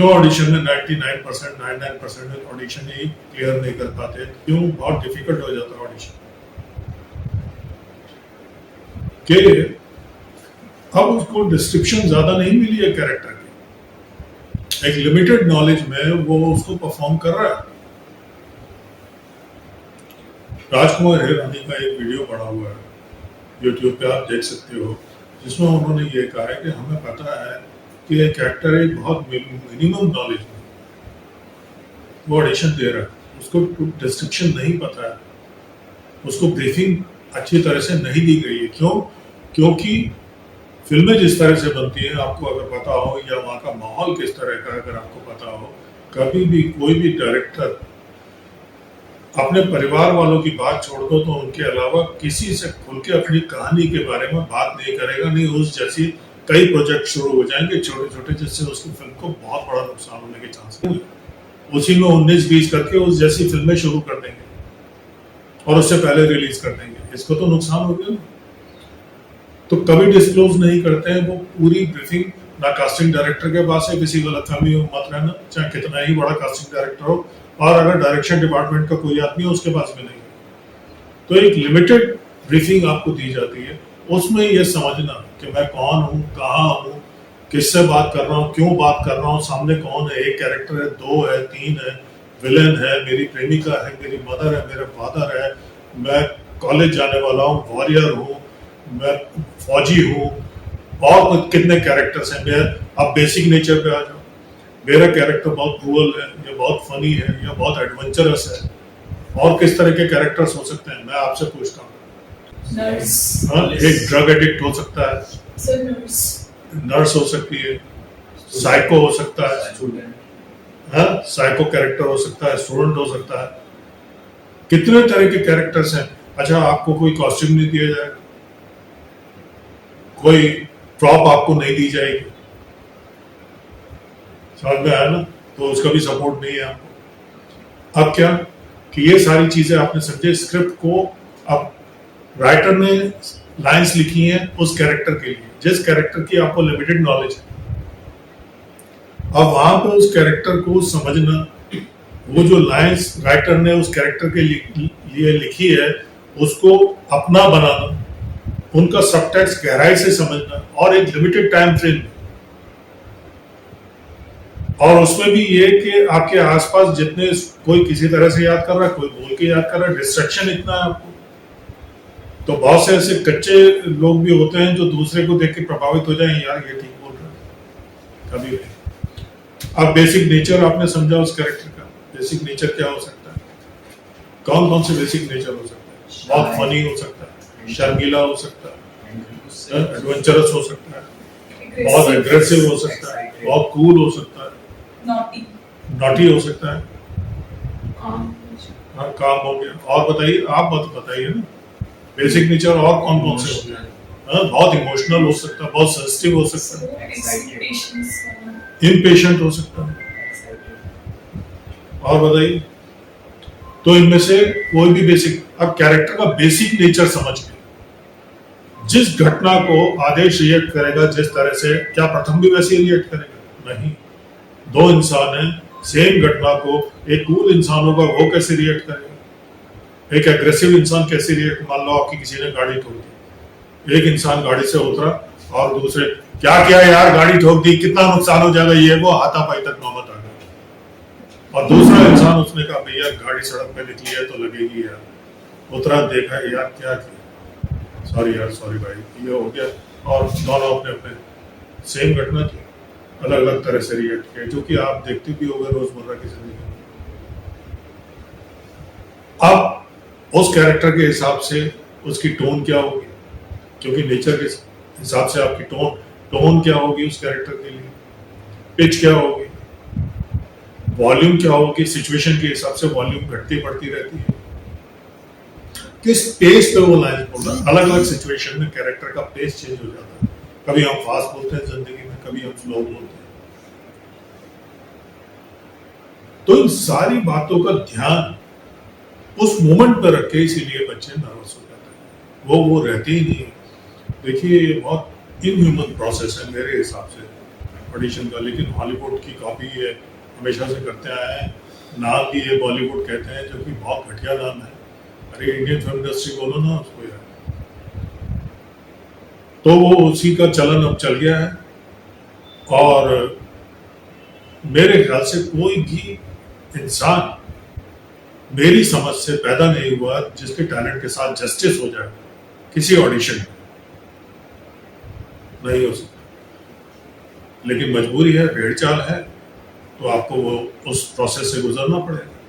क्यों ऑडिशन में 99% 99% ऑडिशन ही क्लियर नहीं कर पाते? क्यों बहुत डिफिकल्ट हो जाता है ऑडिशन? कि अब उसको डिस्क्रिप्शन ज्यादा नहीं मिली है कैरेक्टर की, एक लिमिटेड नॉलेज में वो उसको परफॉर्म कर रहा है। राजकुमार हिरानी का एक वीडियो पड़ा हुआ है, यूट्यूब पे आप देख सकते हो, जिसमें उन्होंने ये कहा है कि हमें पता है कि एक एक्टर एक बहुत मिनिमम नॉलेज में वो ऑडिशन दे रहा है, उसको डिस्क्रिप्शन नहीं पता है, उसको ब्रीफिंग अच्छी तरह से नहीं दी गई है। क्यों? क्योंकि फिल्में जिस तरह से बनती हैं, आपको अगर पता हो, या वहाँ का माहौल किस तरह का अगर आपको पता हो, कभी भी कोई भी डायरेक्टर अपने परिवार वालों की बात छोड़ दो तो उनके अलावा किसी से खुल के अपनी कहानी के बारे में बात नहीं करेगा। नहीं, उस जैसी कई प्रोजेक्ट शुरू हो जाएंगे छोटे छोटे, जिससे उसकी फिल्म को बहुत बड़ा नुकसान होने के चांस है। उसी में 19-20 करके उस जैसी फिल्में शुरू कर देंगे और उससे पहले रिलीज कर देंगे, इसको तो नुकसान हो गया ना। तो कभी डिस्क्लोज नहीं करते हैं वो पूरी ब्रीफिंग, ना कास्टिंग डायरेक्टर के पास है, किसी गलतफहमी में मत रहना, चाहे कितना ही बड़ा कास्टिंग डायरेक्टर हो, और अगर डायरेक्शन डिपार्टमेंट का कोई आदमी है उसके पास भी नहीं है। तो एक लिमिटेड ब्रीफिंग आपको दी जाती है, उसमें ये समझना कि मैं कौन हूँ, कहाँ हूँ, किससे बात कर रहा हूँ, क्यों बात कर रहा हूँ, सामने कौन है, एक कैरेक्टर है, 2 है, 3 है, विलेन है, मेरी प्रेमिका है, मेरी मदर है, मेरे फादर है, मैं कॉलेज जाने वाला हूँ, वॉरियर हूँ, मैं फौजी हूँ, और कितने कैरेक्टर्स हैं। मैं अब बेसिक नेचर पे आ जाऊँ, मेरा कैरेक्टर बहुत क्रूअल है, या बहुत फनी है, या बहुत एडवेंचरस है, और किस तरह के कैरेक्टर्स हो सकते हैं, मैं आपसे पूछता हूँ। एक ड्रग एडिक्ट हो सकता है, नर्स हो सकती है, साइको हो सकता है, साइको कैरेक्टर हो सकता है, स्टूडेंट हो सकता है, कितने तरह के कैरेक्टर्स हैं। अच्छा, आपको कोई कॉस्ट्यूम नहीं दिया जाएगा, कोई प्रॉप आपको नहीं दी जाएगी, समझ में आया ना? तो उसका भी सपोर्ट नहीं है आपको। अब क्या कि ये सारी चीजें आपने समझे, स्क्रिप्ट को अब राइटर ने लाइंस लिखी हैं उस कैरेक्टर के लिए, जिस कैरेक्टर की आपको लिमिटेड नॉलेज है। अब वहां पे उस कैरेक्टर को समझना, वो जो लाइंस राइटर ने उस कैरेक्टर के लिए लिखी है उसको अपना बनाना, उनका सबटेक्स्ट गहराई से समझना, और एक लिमिटेड टाइम फ्रेम, और उसमें भी ये कि आपके आसपास जितने, कोई किसी तरह से याद कर रहा है, कोई बोल के याद कर रहा है, डिस्ट्रक्शन इतना है आपको। तो बहुत से ऐसे कच्चे लोग भी होते हैं जो दूसरे को देख के प्रभावित हो जाए, यार ये ठीक बोल रहा है, कभी नहीं। अब बेसिक नेचर आपने समझा उस कैरेक्टर का, बेसिक नेचर क्या हो सकता है, कौन कौन से बेसिक नेचर हो सकता है? बहुत फनी हो सकता है, शर्मीला हो सकता है, एडवेंचरस हो सकता है, बहुत एग्रेसिव हो सकता है, बहुत कूल हो सकता है, नॉटी हो सकता है, हाँ काम हो गया। और बताइए, आप बताइए ना बेसिक नेचर और कौन कौन से हो गए? बहुत इमोशनल हो सकता है, बहुत सेंसिटिव हो सकता है, इम्पेशेंट हो सकता है, और बताइए। तो इनमें से कोई भी बेसिक, अब कैरेक्टर का बेसिक नेचर समझ के जिस घटना को आदेश रिएक्ट करेगा, जिस तरह से, क्या प्रथम भी वैसे रिएक्ट करेगा? नहीं। 2 इंसान है, सेम घटना को एक कूल इंसान होगा, वो कैसे रिएक्ट करेगा? एक एग्रेसिव इंसान कैसे रिएक्ट, मान लो आपकी किसी ने गाड़ी ठोक दी, एक इंसान गाड़ी से उतरा और दूसरे, क्या किया यार, गाड़ी ठोक दी, कितना नुकसान हो जाएगा, ये वो, हाथापाई तक नौबत आ गई। और दूसरा इंसान, उसने कहा भैया गाड़ी सड़क पे निकली है तो लगेगी यार, उतरा, देखा यार क्या किया, सॉरी यार, सॉरी भाई, ये हो गया, और दोनों अपने अपने सेम घटना की अलग अलग तरह से रिएक्ट किया, जो कि आप देखते भी होंगे रोजमर्रा की जिंदगी में। अब उस कैरेक्टर के हिसाब से उसकी टोन क्या होगी, क्योंकि नेचर के हिसाब से आपकी टोन क्या होगी उस कैरेक्टर के लिए, पिच क्या होगी, वॉल्यूम क्या होगी, सिचुएशन के हिसाब से वॉल्यूम घटती बढ़ती रहती है, किस पेस पे वो लाइन बोल रहा है। अलग अलग सिचुएशन में कैरेक्टर का पेस चेंज हो जाता है, कभी हम फास्ट बोलते हैं जिंदगी में, कभी हम स्लो बोलते हैं। तो इन सारी बातों का ध्यान उस मोमेंट पर रखे, इसीलिए बच्चे नर्वस हो जाते हैं, वो रहते ही नहीं है। देखिए ये बहुत इनह्यूमन प्रोसेस है मेरे हिसाब से, ऑडिशन का, लेकिन हॉलीवुड की कॉपी ये हमेशा से करते आए हैं। नाम भी ये बॉलीवुड कहते हैं, जो कि बहुत घटिया नाम है। अरे इंडियन फिल्म इंडस्ट्री बोलो ना उसको यार। तो वो उसी का चलन अब चल गया है, और मेरे ख्याल से कोई भी इंसान मेरी समझ से पैदा नहीं हुआ जिसके टैलेंट के साथ जस्टिस हो जाए किसी ऑडिशन में। नहीं हो सकता, लेकिन मजबूरी है, भेड़ चाल है, तो आपको वो उस प्रोसेस से गुजरना पड़ेगा।